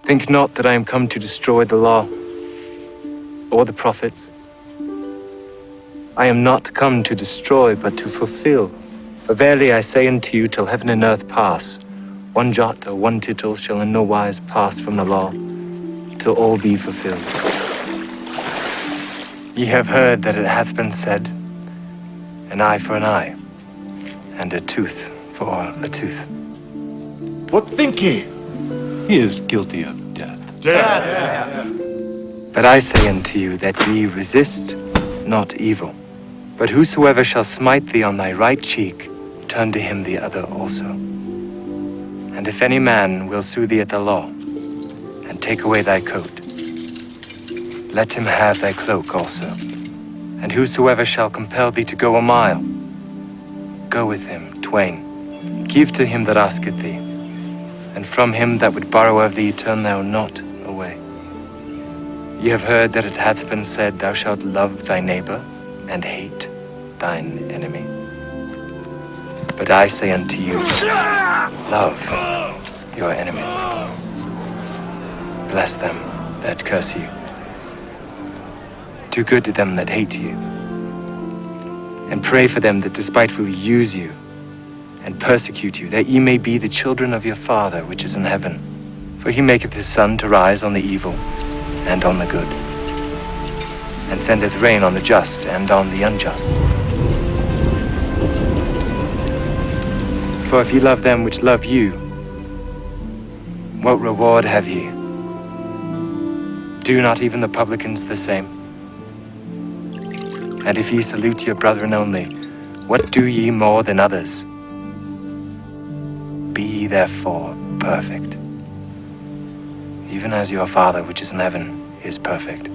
Think not that I am come to destroy the law or the prophets. I am not come to destroy, but to fulfill. For verily I say unto you, till heaven and earth pass, one jot or one tittle shall in no wise pass from the law, till all be fulfilled. Ye have heard that it hath been said, an eye for an eye, and a tooth for a tooth. What think ye? He is guilty of death. But I say unto you that ye resist not evil. But whosoever shall smite thee on thy right cheek, turn to him the other also. And if any man will sue thee at the law, and take away thy coat, let him have thy cloak also. And whosoever shall compel thee to go a mile, go with him twain. Give to him that asketh thee, and from him that would borrow of thee turn thou not away. Ye have heard that it hath been said, thou shalt love thy neighbor, and hate thine enemy. But I say unto you, love your enemies. Bless them that curse you. Do good to them that hate you. And pray for them that despitefully use you and persecute you, that ye may be the children of your Father which is in heaven. For he maketh his sun to rise on the evil and on the good, and sendeth rain on the just and on the unjust. For if ye love them which love you, what reward have ye? Do not even the publicans the same? And if ye salute your brethren only, what do ye more than others? Be ye therefore perfect, even as your Father which is in heaven is perfect.